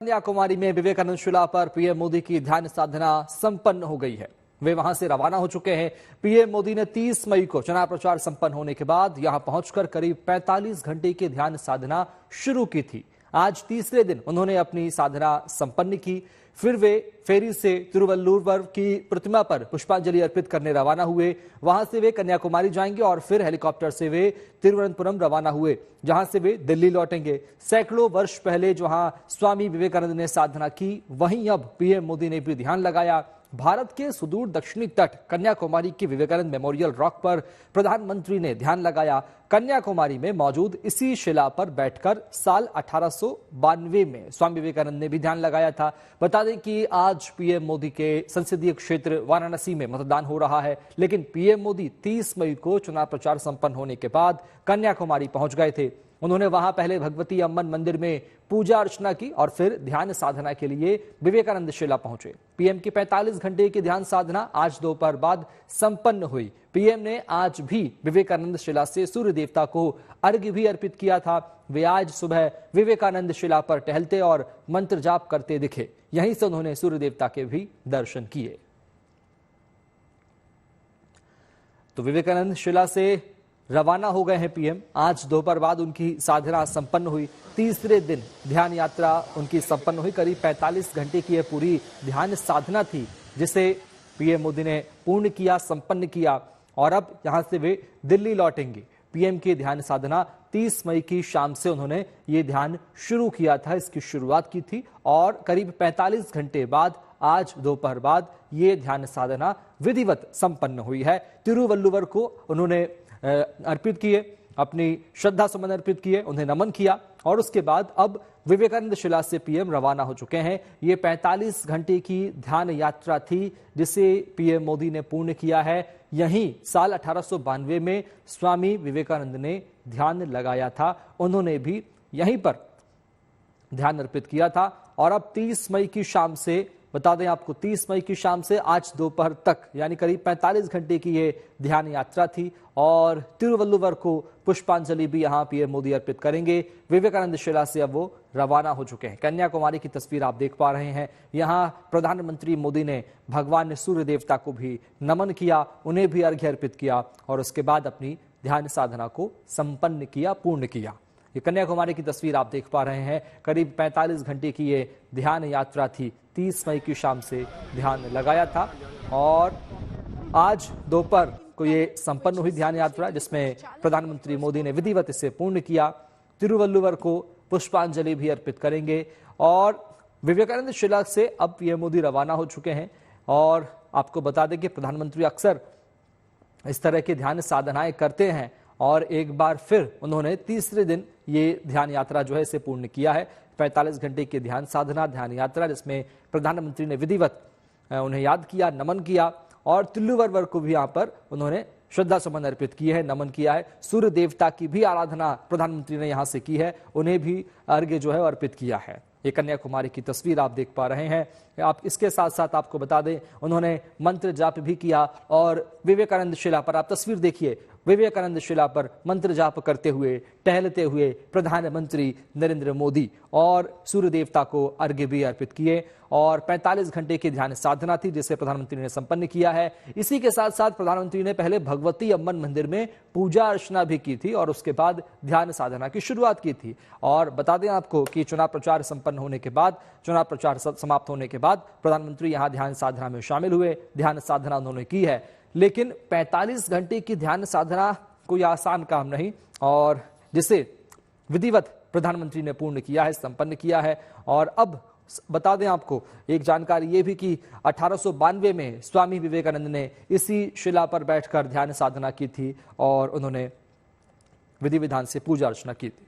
कन्याकुमारी में विवेकानंद शिला पर पीएम मोदी की ध्यान साधना संपन्न हो गई है। वे वहां से रवाना हो चुके हैं। पीएम मोदी ने 30 मई को चुनाव प्रचार संपन्न होने के बाद यहां पहुंचकर करीब 45 घंटे की ध्यान साधना शुरू की थी। आज तीसरे दिन उन्होंने अपनी साधना संपन्न की। फिर वे फेरी से तिरुवल्लुवर की प्रतिमा पर पुष्पांजलि अर्पित करने रवाना हुए। वहां से वे कन्याकुमारी जाएंगे और फिर हेलीकॉप्टर से वे तिरुवनंतपुरम रवाना हुए, जहां से वे दिल्ली लौटेंगे। सैकड़ों वर्ष पहले जहां स्वामी विवेकानंद ने साधना की, वहीं अब पीएम मोदी ने भी ध्यान लगाया। भारत के सुदूर दक्षिणी तट कन्याकुमारी की विवेकानंद मेमोरियल रॉक पर प्रधानमंत्री ने ध्यान लगाया। कन्याकुमारी में मौजूद इसी शिला पर बैठकर साल 1892 में स्वामी विवेकानंद ने भी ध्यान लगाया था। बता दें कि आज पीएम मोदी के संसदीय क्षेत्र वाराणसी में मतदान हो रहा है, लेकिन पीएम मोदी 30 मई को चुनाव प्रचार संपन्न होने के बाद कन्याकुमारी पहुंच गए थे। उन्होंने वहां पहले भगवती अम्मन मंदिर में पूजा अर्चना की और फिर ध्यान साधना के लिए विवेकानंद शिला पहुंचे। पीएम की 45 घंटे की ध्यान साधना आज दोपहर बाद संपन्न हुई। पीएम ने आज भी विवेकानंद शिला से सूर्य देवता को अर्घ्य भी अर्पित किया था। वे आज सुबह विवेकानंद शिला पर टहलते और मंत्र जाप करते दिखे। यहीं से उन्होंने सूर्य देवता के भी दर्शन किए। तो विवेकानंद शिला से रवाना हो गए हैं पीएम। आज दोपहर बाद उनकी साधना संपन्न हुई। तीसरे दिन ध्यान यात्रा उनकी संपन्न हुई। करीब 45 घंटे की यह पूरी ध्यान साधना थी, जिसे पीएम मोदी ने पूर्ण किया, संपन्न किया और अब यहां से वे दिल्ली लौटेंगे। पीएम की ध्यान साधना 30 मई की शाम से उन्होंने ये ध्यान शुरू किया था, इसकी शुरुआत की थी और करीब 45 घंटे बाद आज दोपहर बाद ये ध्यान साधना विधिवत संपन्न हुई है। तिरुवल्लुवर को उन्होंने अर्पित किए, अपनी श्रद्धा सुमन अर्पित किए, उन्हें नमन किया और उसके बाद अब विवेकानंद शिला से पीएम रवाना हो चुके हैं। ये 45 घंटे की ध्यान यात्रा थी, जिसे पीएम मोदी ने पूर्ण किया है। यहीं साल 1892 में स्वामी विवेकानंद ने ध्यान लगाया था। उन्होंने भी यहीं पर ध्यान अर्पित किया था और अब 30 मई की शाम से, बता दें आपको, 30 मई की शाम से आज दोपहर तक यानी करीब 45 घंटे की ये ध्यान यात्रा थी और तिरुवल्लुवर को पुष्पांजलि भी यहां पीएम मोदी अर्पित करेंगे। विवेकानंद शिला से अब वो रवाना हो चुके हैं। कन्याकुमारी की तस्वीर आप देख पा रहे हैं। यहां प्रधानमंत्री मोदी ने भगवान सूर्य देवता को भी नमन किया, उन्हें भी अर्घ्य अर्पित किया और उसके बाद अपनी ध्यान साधना को संपन्न किया, पूर्ण किया। ये कन्याकुमारी की तस्वीर आप देख पा रहे हैं। करीब 45 घंटे की ये ध्यान यात्रा थी। 30 मई की शाम से ध्यान लगाया था और आज दोपहर को ये संपन्न हुई ध्यान यात्रा, जिसमें प्रधानमंत्री मोदी ने विधिवत इसे पूर्ण किया। तिरुवल्लुवर को पुष्पांजलि भी अर्पित करेंगे और विवेकानंद शिला से अब पीएम मोदी रवाना हो चुके हैं। और आपको बता दें कि प्रधानमंत्री अक्सर इस तरह की ध्यान साधनाएं करते हैं और एक बार फिर उन्होंने तीसरे दिन ये ध्यान यात्रा जो है इसे पूर्ण किया है। 45 घंटे की ध्यान साधना, ध्यान यात्रा, जिसमें प्रधानमंत्री ने विधिवत उन्हें याद किया, नमन किया और तिरुवल्लुवर को भी यहाँ पर उन्होंने श्रद्धा सुमन अर्पित किए हैं, नमन किया है। सूर्य देवता की भी आराधना प्रधानमंत्री ने यहाँ से की है, उन्हें भी अर्घ्य जो है अर्पित किया है। ये कन्याकुमारी की तस्वीर आप देख पा रहे हैं। आप इसके साथ साथ आपको बता दें, उन्होंने मंत्र जाप भी किया और विवेकानंद शिला पर आप तस्वीर देखिए, विवेकानंद शिला पर मंत्र जाप करते हुए, टहलते हुए प्रधानमंत्री नरेंद्र मोदी और सूर्य देवता को अर्घ्य भी अर्पित किए और 45 घंटे की ध्यान साधना थी, जिसे प्रधानमंत्री ने संपन्न किया है। इसी के साथ साथ प्रधानमंत्री ने पहले भगवती अम्मन मंदिर में पूजा अर्चना भी की थी और उसके बाद ध्यान साधना की शुरुआत की थी। और बता दें आपको कि चुनाव प्रचार संपन्न होने के बाद, चुनाव प्रचार समाप्त होने के बाद प्रधानमंत्री यहां ध्यान साधना में शामिल हुए। ध्यान साधना उन्होंने की है, लेकिन 45 घंटे की ध्यान साधना कोई आसान काम नहीं और जिसे विधिवत प्रधानमंत्री ने पूर्ण किया है, संपन्न किया है। और अब बता दें आपको एक जानकारी ये भी कि 1892 में स्वामी विवेकानंद ने इसी शिला पर बैठकर ध्यान साधना की थी और उन्होंने विधि विधान से पूजा अर्चना की थी।